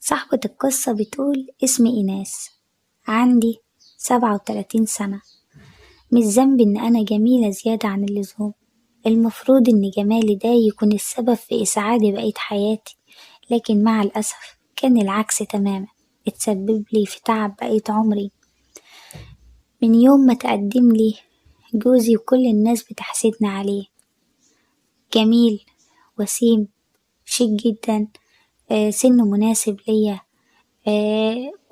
صاحبة القصة بتقول اسمي إيناس، عندي 37 سنة. مش ذنبي إن أنا جميلة زيادة عن اللزوم. المفروض إن جمالي ده يكون السبب في إسعادي بقية حياتي، لكن مع الأسف كان العكس تماما. اتسبب لي في تعب بقية عمري. من يوم ما تقدم لي جوزي وكل الناس بتحسدنا عليه. جميل، وسيم، شيك جدا، سنه مناسب ليا،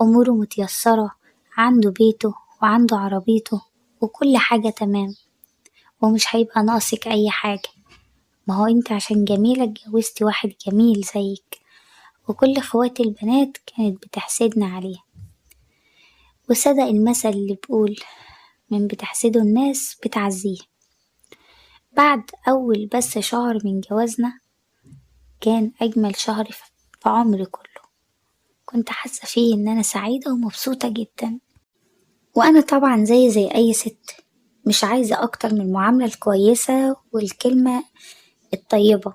أموره متيسرة، عنده بيته وعنده عربيته وكل حاجة تمام، ومش هيبقى ناقصك أي حاجة. ما هو انت عشان جميلة اتجوزتي واحد جميل زيك. وكل اخواتي البنات كانت بتحسدنا عليه. وصدق المثل اللي بيقول من بتحسده الناس بتعزيه. بعد أول بس شهر من جوازنا كان أجمل شهر في عمري كله. كنت حاسة فيه إن أنا سعيدة ومبسوطة جدا. وأنا طبعا زي أي ست مش عايزة أكتر من المعاملة الكويسة والكلمة الطيبة.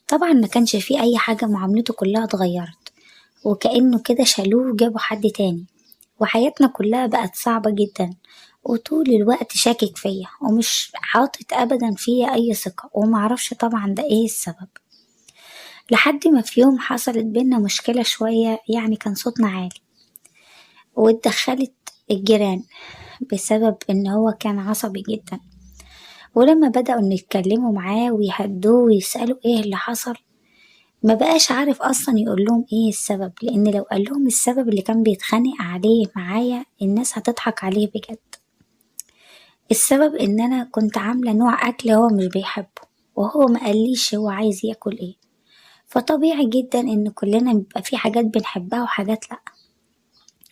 طبعا ما كانش فيه أي حاجة، معاملته كلها اتغيرت وكأنه كده شالوه وجابوا حد تاني. وحياتنا كلها بقت صعبة جدا، وطول الوقت شاكك فيا ومش حاطط أبدا فيا أي ثقة، ومعرفش طبعا ده ايه السبب. لحد ما في يوم حصلت بينا مشكلة شوية، يعني كان صوتنا عالي واتدخلت الجيران بسبب ان هو كان عصبي جدا. ولما بدأوا إن يتكلموا معاه ويهدوه ويسألوا ايه اللي حصل، ما بقاش عارف أصلا يقول لهم ايه السبب، لأن لو قال لهم السبب اللي كان بيتخانق عليه معايا الناس هتضحك عليه بجد. السبب إن أنا كنت عاملة نوع أكل هو مش بيحبه، وهو ما قاليش هو عايز ياكل ايه. فطبيعي جدا إن كلنا بيبقى في حاجات بنحبها وحاجات لأ،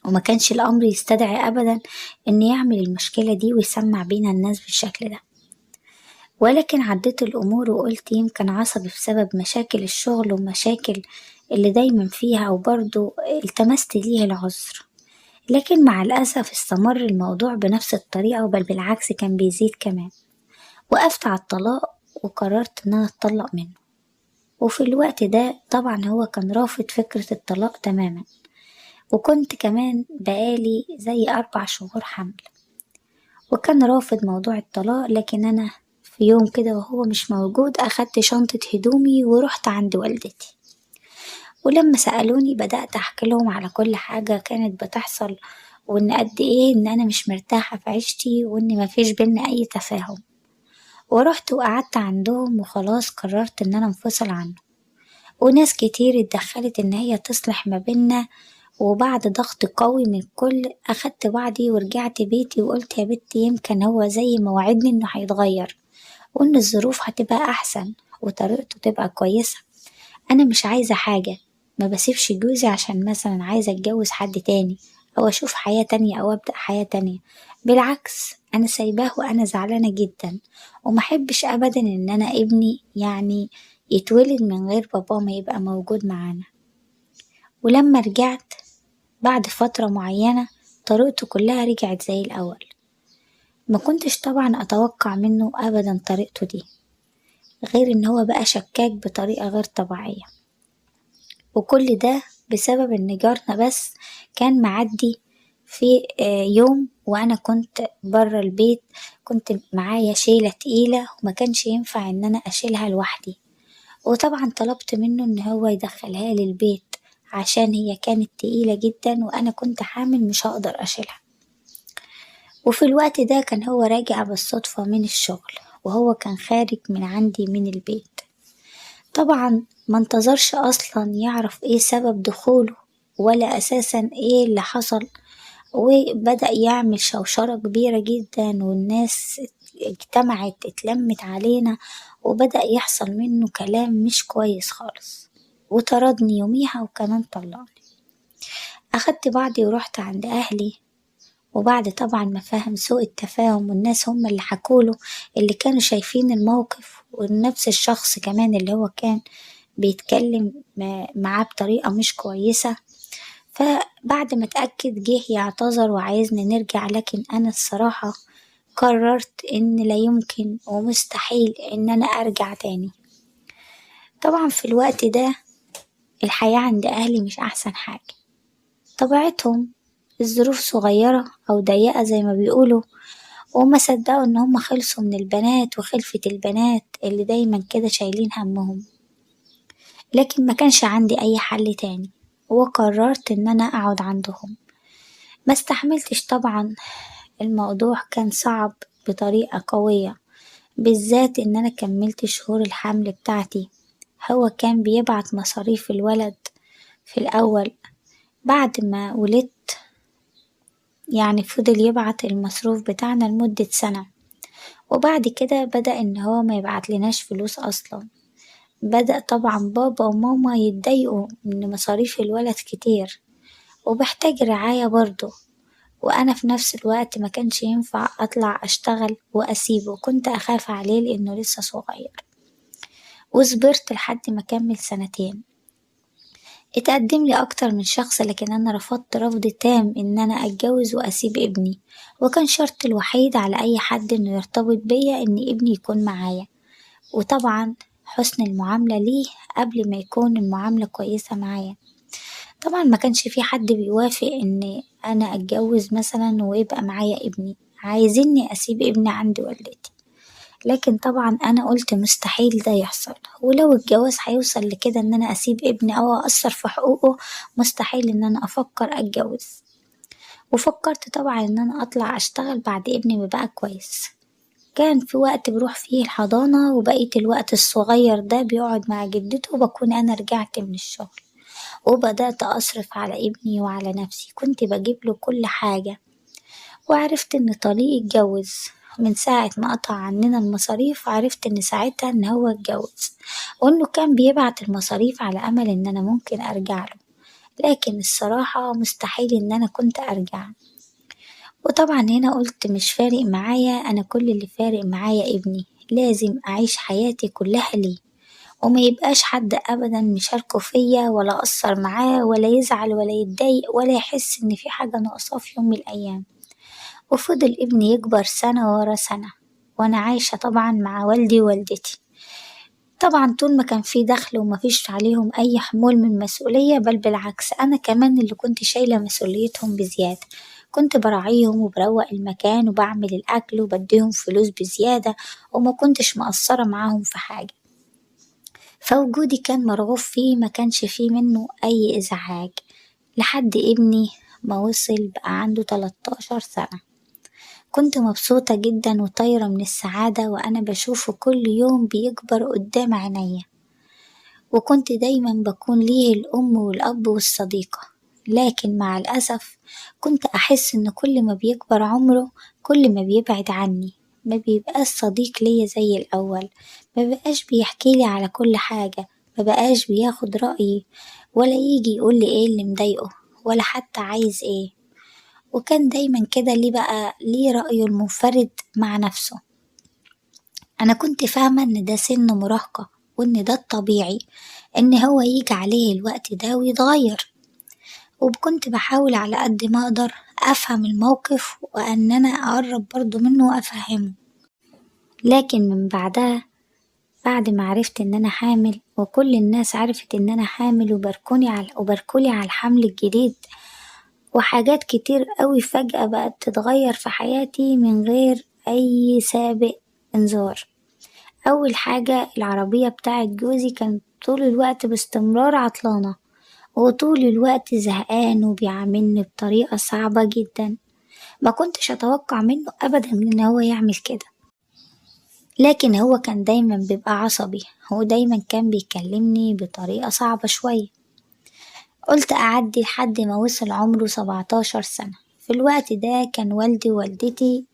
وما كانش الأمر يستدعي أبدا إن يعمل المشكلة دي ويسمع بينا الناس بالشكل ده. ولكن عديت الأمور وقلت يمكن عصبي بسبب مشاكل الشغل ومشاكل اللي دايما فيها، وبرضه التمست ليه العذر. لكن مع الأسف استمر الموضوع بنفس الطريقة، بل بالعكس كان بيزيد كمان. وقفت على الطلاق وقررت إن أنا أتطلق منه. وفي الوقت ده طبعا هو كان رافض فكرة الطلاق تماما، وكنت كمان بقالي زي 4 شهور حمل، وكان رافض موضوع الطلاق. لكن أنا في يوم كده وهو مش موجود أخدت شنطة هدومي ورحت عند والدتي. ولما سألوني بدأت أحكي لهم على كل حاجة كانت بتحصل، وإن قد إيه إن أنا مش مرتاحة في عيشتي وإن مفيش بينا أي تفاهم. ورحت وقعدت عندهم وخلاص قررت إن أنا انفصل عنه. وناس كتير اتدخلت إن هي تصلح ما بينا، وبعد ضغط قوي من الكل أخدت بعضي ورجعت بيتي وقلت يا بنتي يمكن هو زي ما وعدني إنه هيتغير، وإن الظروف هتبقى أحسن وطريقته تبقى كويسة. أنا مش عايزة حاجة، ما بسيبش جوزي عشان مثلا عايزة أتجوز حد تاني أو أشوف حياة تانية أو أبدأ حياة تانية. بالعكس أنا سايباه وأنا زعلانة جدا، ومحبش أبدا إن أنا ابني يعني يتولد من غير باباه ما يبقى موجود معانا. ولما رجعت بعد فترة معينة طريقته كلها رجعت زي الأول. ما كنتش طبعا أتوقع منه أبدا طريقته دي، غير إن هو بقى شكاك بطريقة غير طبيعية. وكل ده بسبب إن جارنا بس كان معدي في يوم وأنا كنت برا البيت. كنت معايا شيلة تقيلة وما كانش ينفع إن أنا أشيلها لوحدي، وطبعا طلبت منه إن هو يدخلها لي البيت عشان هي كانت تقيلة جدا وأنا كنت حامل مش هقدر أشيلها. وفي الوقت ده كان هو راجع بالصدفة من الشغل، وهو كان خارج من عندي من البيت. طبعا ما انتظرش أصلا يعرف ايه سبب دخوله ولا أساسا ايه اللي حصل، وبدأ يعمل شوشرة كبيرة جدا والناس اتلمت علينا، وبدأ يحصل منه كلام مش كويس خالص، وطردني يوميها وكمان طلقني. أخدت بعضي ورحت عند أهلي، وبعد طبعا ما فهم سوء التفاهم والناس هم اللي حكوله اللي كانوا شايفين الموقف، ونفس الشخص كمان اللي هو كان بيتكلم معاه بطريقة مش كويسة. فبعد ما اتأكد جه يعتذر وعايزني نرجع، لكن أنا الصراحة قررت إن لا يمكن ومستحيل إن أنا أرجع تاني. طبعا في الوقت ده الحياة عند أهلي مش أحسن حاجة، طبيعتهم الظروف صغيرة أو ضيقة زي ما بيقولوا، وهما صدقوا إن هما خلصوا من البنات وخلفة البنات اللي دايما كده شايلين همهم. لكن ما كانش عندي أي حل تاني، وقررت إن أنا أقعد عندهم. ما استحملتش طبعا، الموضوع كان صعب بطريقة قوية، بالذات إن أنا كملت شهور الحمل بتاعتي. هو كان بيبعت مصاريف الولد في الأول بعد ما ولدت، يعني فضل يبعت المصروف بتاعنا لمدة سنة، وبعد كده بدأ إن هو ما يبعتلناش فلوس أصلا. بدأ طبعا بابا وماما يتضايقوا إن مصاريف الولد كتير وبحتاج رعاية برضه، وأنا في نفس الوقت ما كانش ينفع أطلع أشتغل وأسيبه، كنت أخاف عليه لأنه لسه صغير. وصبرت لحد ما كمل سنتين. اتقدم لي أكتر من شخص، لكن أنا رفضت رفض تام إن أنا أتجوز وأسيب ابني، وكان شرطي الوحيد على أي حد إنه يرتبط بيا إن ابني يكون معايا، وطبعا حسن المعاملة ليه قبل ما يكون المعاملة كويسة معايا. طبعا ما كانش في حد بيوافق إن أنا أتجوز مثلا ويبقى معايا ابني، عايزيني أسيب ابني عند والدتي، لكن طبعا أنا قلت مستحيل ده يحصل، ولو الجواز هيوصل لكده إن أنا أسيب ابني أو أقصر في حقوقه، مستحيل إن أنا أفكر أتجوز. وفكرت طبعا إن أنا أطلع أشتغل بعد ابني ما بقى كويس. كان في وقت بروح فيه الحضانة، وبقية الوقت الصغير ده بيقعد مع جدته، وبكون أنا رجعت من الشغل وبدأت أصرف على ابني وعلى نفسي، كنت بجيب له كل حاجة. وعرفت إن طليقي اتجوز، من ساعة ما قطع عننا المصاريف عرفت إن ساعتها إن هو اتجوز، وإنه كان بيبعت المصاريف على أمل إن أنا ممكن أرجع له، لكن الصراحة مستحيل إن أنا كنت أرجع. وطبعا هنا قلت مش فارق معايا، أنا كل اللي فارق معايا ابني، لازم أعيش حياتي كلها ليه، وما يبقاش حد أبدا مشاركه فيا ولا أثر معاه ولا يزعل ولا يتضايق ولا يحس إن في حاجة ناقصاه في يوم من الأيام. وفضل ابني يكبر سنة ورا سنة، وأنا عايشة طبعا مع والدي ووالدتي. طبعا طول ما كان في دخل ومفيش عليهم أي حمول من مسؤولية، بل بالعكس أنا كمان اللي كنت شايلة مسؤوليتهم بزيادة، كنت براعيهم وبروق المكان وبعمل الأكل وبديهم فلوس بزيادة، وما كنتش مقصرة معاهم في حاجة. فوجودي كان مرغوب فيه، ما كانش فيه منه أي إزعاج، لحد ابني ما وصل بقى عنده 13 سنة. كنت مبسوطة جدا وطايرة من السعادة وأنا بشوفه كل يوم بيكبر قدام عينيا، وكنت دايما بكون ليه الأم والأب والصديقة. لكن مع الأسف كنت أحس إن كل ما بيكبر عمره كل ما بيبعد عني، ما بيبقاش صديق ليا زي الأول، ما بقاش بيحكيلي على كل حاجة، ما بقاش بياخد رأيي ولا يجي يقولي ايه اللي مضايقه ولا حتى عايز ايه. وكان دايما كده ليه بقى ليه رأيه المنفرد مع نفسه. أنا كنت فاهمة إن ده سن مراهقة، وإن ده الطبيعي إن هو يجي عليه الوقت ده ويتغير، وكنت بحاول على قد ما أقدر أفهم الموقف وأن أنا أقرب برضه منه وأفهمه. لكن من بعدها، بعد ما عرفت إن أنا حامل وكل الناس عرفت إن أنا حامل وباركولي على الحمل الجديد، وحاجات كتير قوي فجأة بقت تتغير في حياتي من غير أي سابق إنذار. أول حاجة العربية بتاعت جوزي كانت طول الوقت باستمرار عطلانة، وطول الوقت زهقان وبيعاملني بطريقة صعبة جدا، ما كنتش أتوقع منه أبدا إن هو يعمل كده، لكن هو كان دايما بيبقى عصبي، هو دايما كان بيكلمني بطريقة صعبة شوية. قلت أعدي لحد ما وصل عمره 17 سنة. في الوقت ده كان والدي ووالدتي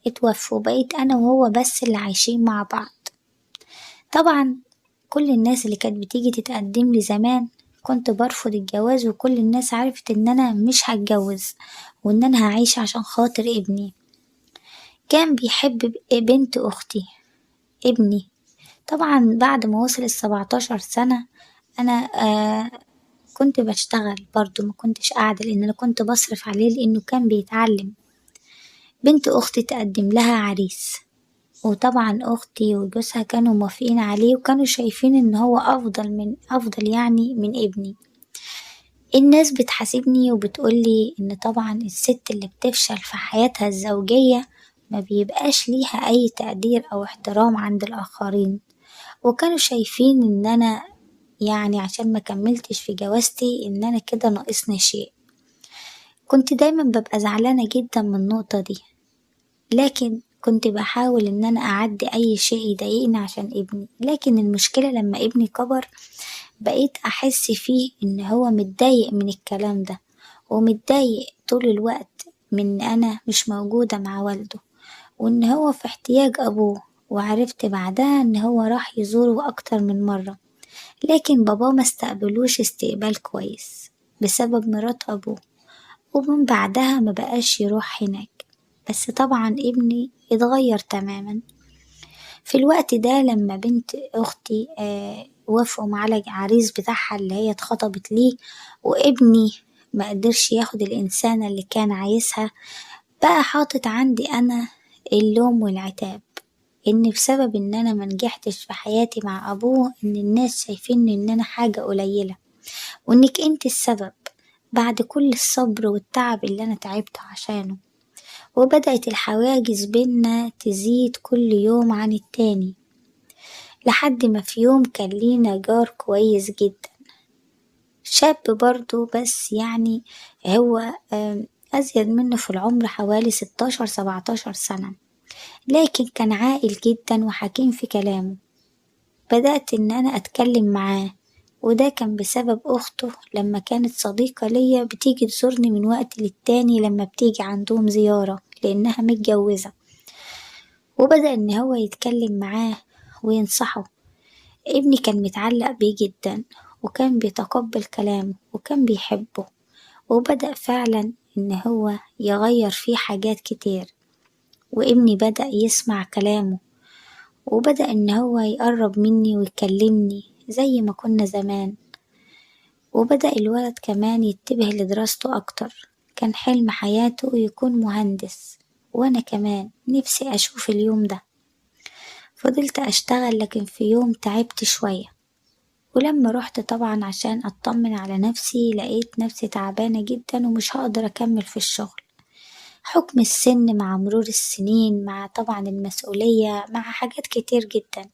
اتوفوا، بقيت أنا وهو بس اللي عايشين مع بعض. طبعا كل الناس اللي كانت بتيجي تتقدم لي زمان كنت برفض الجواز، وكل الناس عرفت ان انا مش هتجوز وان انا هعيش عشان خاطر ابني. كان بيحب بنت اختي ابني. طبعا بعد ما وصل 17 سنة انا كنت بشتغل برضو، ما كنتش قاعدة لان انا كنت بصرف عليه لانه كان بيتعلم. بنت اختي تقدم لها عريس، وطبعا أختي وجوزها كانوا موافقين عليه وكانوا شايفين إن هو أفضل يعني من ابني. الناس بتحاسبني وبتقولي إن طبعا الست اللي بتفشل في حياتها الزوجية ما بيبقاش ليها أي تقدير أو احترام عند الآخرين، وكانوا شايفين إن أنا يعني عشان ما كملتش في جوازتي إن أنا كده ناقصني شيء. كنت دايما ببقى زعلانة جدا من النقطة دي، لكن كنت بحاول إن أنا أعدي أي شيء يضايقني عشان ابني. لكن المشكلة لما ابني كبر بقيت أحس فيه إن هو متضايق من الكلام ده، ومتضايق طول الوقت من إن أنا مش موجودة مع والده، وإن هو في احتياج أبوه. وعرفت بعدها إن هو راح يزوره أكتر من مرة، لكن باباه ما استقبلوش استقبال كويس بسبب مرات أبوه، ومن بعدها ما بقاش يروح هناك. بس طبعا ابني اتغير تماما في الوقت ده لما بنت أختي وافقوا على العريس بتاعها اللي هي اتخطبت ليه، وابني ما قدرش ياخد الإنسانة اللي كان عايزها. بقى حاطط عندي أنا اللوم والعتاب، إن بسبب إن أنا منجحتش في حياتي مع أبوه إن الناس شايفين إن أنا حاجة قليلة، وإنك أنت السبب بعد كل الصبر والتعب اللي أنا تعبته عشانه. وبدأت الحواجز بينا تزيد كل يوم عن التاني، لحد ما في يوم كان لينا جار كويس جدا، شاب برضو بس يعني هو أزيد منه في العمر حوالي 16 17 سنة، لكن كان عاقل جدا وحكيم في كلامه. بدأت إن أنا أتكلم معاه، وده كان بسبب أخته لما كانت صديقة ليا بتيجي تزورني من وقت للتاني لما بتيجي عندهم زيارة لأنها متجوزة. وبدأ إن هو يتكلم معاه وينصحه. ابني كان متعلق بيه جدا، وكان بيتقبل كلامه وكان بيحبه، وبدأ فعلا إن هو يغير فيه حاجات كتير. وابني بدأ يسمع كلامه، وبدأ إن هو يقرب مني ويكلمني زي ما كنا زمان. وبدأ الولد كمان يتبه لدراسته أكتر، كان حلم حياته يكون مهندس، وأنا كمان نفسي أشوف اليوم ده. فضلت أشتغل، لكن في يوم تعبت شوية، ولما رحت طبعا عشان أطمن على نفسي لقيت نفسي تعبانة جدا ومش هقدر أكمل في الشغل. حكم السن مع مرور السنين مع طبعا المسؤولية مع حاجات كتير جدا،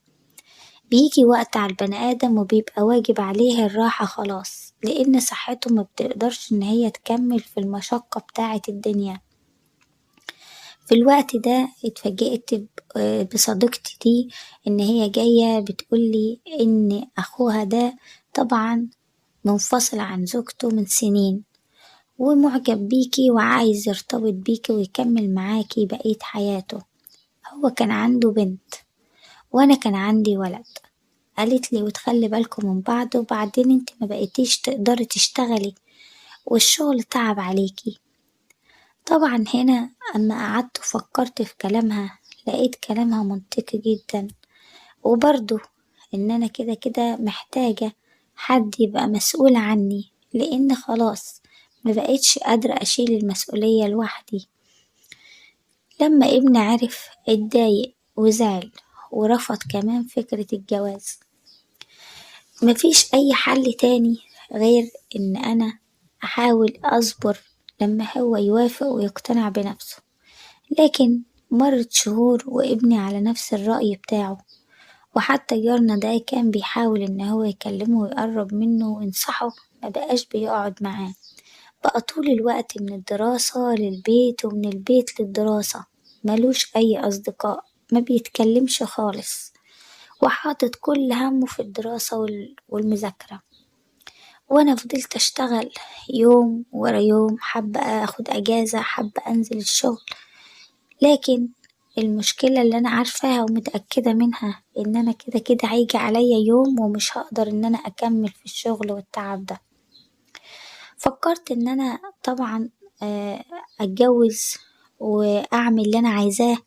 بيجي وقت على البني آدم وبيبقى واجب عليه الراحة خلاص، لأن صحته ما بتقدرش إن هي تكمل في المشقة بتاعة الدنيا. في الوقت ده اتفاجئت بصديقتي دي إن هي جاية بتقولي إن أخوها ده طبعا منفصل عن زوجته من سنين، ومعجب بيكي وعايز يرتبط بيكي ويكمل معاكي بقية حياته. هو كان عنده بنت وأنا كان عندي ولد. قالت لي وتخلي بالكم من بعض، وبعدين انت ما بقيتيش تقدري تشتغلي والشغل تعب عليكي. طبعا هنا اما قعدت وفكرت في كلامها لقيت كلامها منطقي جدا، وبرضه ان انا كده كده محتاجة حد يبقى مسؤول عني، لان خلاص ما بقيتش قادرة اشيل المسؤولية لوحدي. لما ابني عرف اتضايق وزعل ورفض كمان فكرة الجواز. مفيش أي حل تاني غير إن أنا أحاول أصبر لما هو يوافق ويقتنع بنفسه. لكن مرت شهور وابني على نفس الرأي بتاعه، وحتى جارنا ده كان بيحاول إن هو يكلمه ويقرب منه وينصحه، مبقاش بيقعد معاه. بقى طول الوقت من الدراسة للبيت ومن البيت للدراسة، ملوش أي أصدقاء، ما بيتكلمش خالص، وحاطط كل همه في الدراسة والمذاكرة. وأنا فضلت أشتغل يوم ورا يوم، حابة أخد أجازة، حابة أنزل الشغل، لكن المشكلة اللي أنا عارفاها ومتأكدة منها إن أنا كده كده هيجي عليا يوم ومش هقدر إن أنا أكمل في الشغل والتعب ده. فكرت إن أنا طبعا أتجوز وأعمل اللي أنا عايزاه،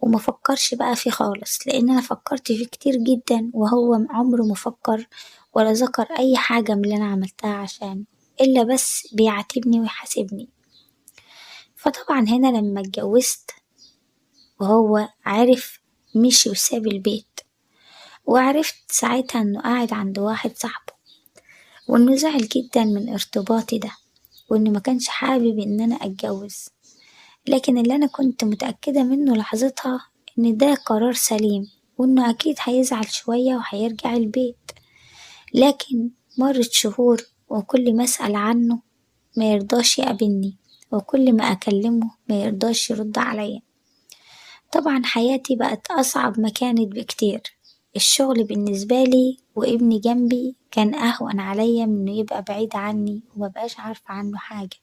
وما فكرش بقى فيه خالص، لأن أنا فكرت فيه كتير جدا وهو عمره ما فكر ولا ذكر أي حاجة من اللي أنا عملتها عشان، إلا بس بيعاتبني ويحاسبني. فطبعا هنا لما اتجوزت وهو عرف مشي وساب البيت، وعرفت ساعتها إنه قاعد عند واحد صاحبه، وإنه زعل جدا من ارتباطي ده، وإنه ما كانش حابب إن أنا أتجوز. لكن اللي أنا كنت متأكدة منه لحظتها إن ده قرار سليم، وإنه أكيد هيزعل شوية وهيرجع البيت. لكن مرت شهور، وكل ما أسأل عنه ما يرضاش يقابلني، وكل ما أكلمه ما يرضاش يرد عليا. طبعا حياتي بقت أصعب ما كانت بكتير. الشغل بالنسبة لي وابني جنبي كان أهون عليا من إنه يبقى بعيد عني ومبقاش عارفة عنه حاجة.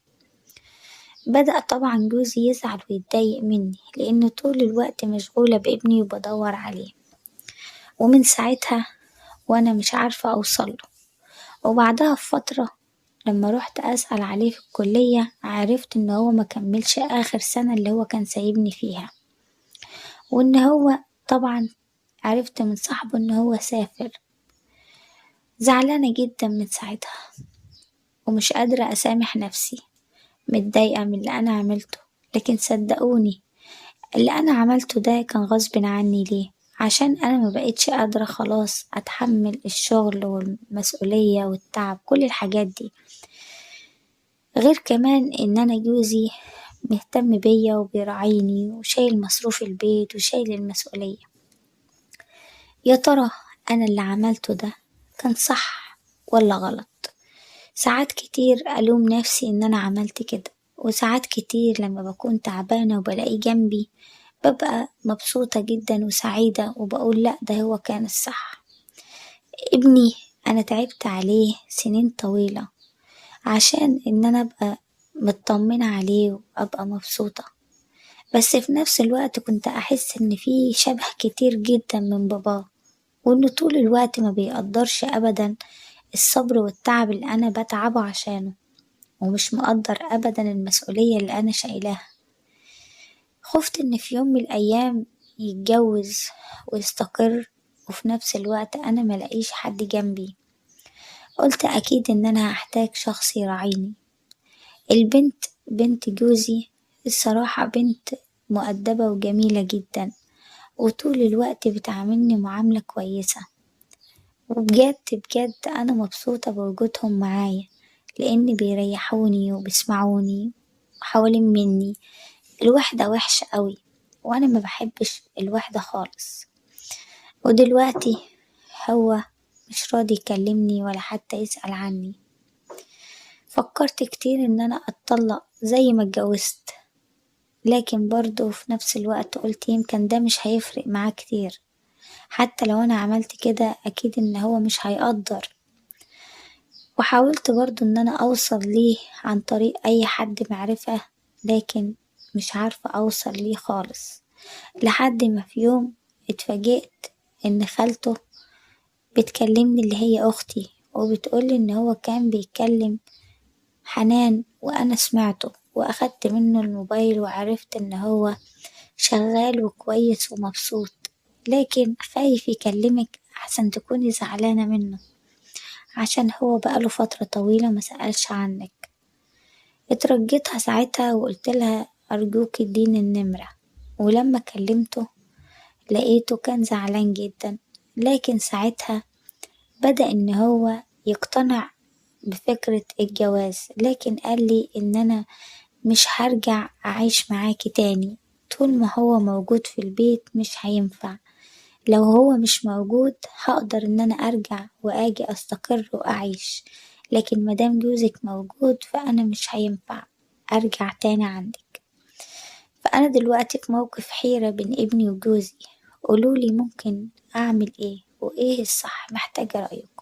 بدأ طبعا جوزي يزعل ويتضايق مني لأنه طول الوقت مشغولة بابني وبدور عليه، ومن ساعتها وأنا مش عارفة أوصله. وبعدها بفترة لما رحت أسأل عليه في الكلية عرفت إن هو مكملش آخر سنة اللي هو كان سايبني فيها، وإن هو طبعا عرفت من صاحبه إن هو سافر. زعلانة جدا من ساعتها، ومش قادرة أسامح نفسي، متضايقة من اللي أنا عملته. لكن صدقوني اللي أنا عملته ده كان غصب عني. ليه؟ عشان أنا مبقتش قادرة خلاص أتحمل الشغل والمسؤولية والتعب، كل الحاجات دي. غير كمان إن أنا جوزي مهتم بيا وبيراعيني وشايل مصروف البيت وشايل المسؤولية. يا ترى أنا اللي عملته ده كان صح ولا غلط؟ ساعات كتير ألوم نفسي إن أنا عملت كده، وساعات كتير لما بكون تعبانة وبلاقيه جنبي ببقى مبسوطة جدا وسعيدة وبقول لأ، ده هو كان الصح. ابني أنا تعبت عليه سنين طويلة عشان إن أنا أبقى مطمنة عليه وأبقى مبسوطة، بس في نفس الوقت كنت أحس إن في شبه كتير جدا من باباه، وإنه طول الوقت ما بيقدرش أبدا الصبر والتعب اللي أنا بتعبه عشانه، ومش مقدر أبدا المسؤولية اللي أنا شايلاها. خفت إن في يوم من الأيام يتجوز ويستقر، وفي نفس الوقت أنا ملاقيش حد جنبي. قلت أكيد إن أنا هحتاج شخص يراعيني. البنت بنت جوزي الصراحة بنت مؤدبة وجميلة جدا، وطول الوقت بتعاملني معاملة كويسة، وبجد بجد أنا مبسوطة بوجودهم معايا، لأن بيريحوني وبيسمعوني وحوالين مني. الوحدة وحشة قوي، وأنا ما بحبش الوحدة خالص. ودلوقتي هو مش راضي يكلمني ولا حتى يسأل عني. فكرت كتير إن أنا أتطلق زي ما اتجوزت، لكن برضه في نفس الوقت قلت يمكن ده مش هيفرق معاه كتير. حتى لو أنا عملت كده أكيد إن هو مش هيقدر. وحاولت برضه إن أنا أوصل ليه عن طريق أي حد معرفة، لكن مش عارفة أوصل ليه خالص. لحد ما في يوم اتفاجئت إن خالته بتكلمني اللي هي أختي، وبتقولي إن هو كان بيتكلم حنان، وأنا سمعته وأخدت منه الموبايل وعرفت إن هو شغال وكويس ومبسوط، لكن خايف يكلمك أحسن تكوني زعلانة منه عشان هو بقاله فترة طويلة مسألش عنك. اترجيتها ساعتها وقلتلها أرجوك اديني النمرة، ولما كلمته لقيته كان زعلان جدا. لكن ساعتها بدأ إن هو يقتنع بفكرة الجواز، لكن قالي إن أنا مش هرجع أعيش معاكي تاني. طول ما هو موجود في البيت مش هينفع، لو هو مش موجود هقدر إن أنا أرجع وأجي أستقر وأعيش، لكن مادام جوزك موجود فأنا مش هينفع أرجع تاني عندك. فأنا دلوقتي في موقف حيرة بين ابني وجوزي، قولولي ممكن أعمل إيه وإيه الصح؟ محتاجة رأيكم.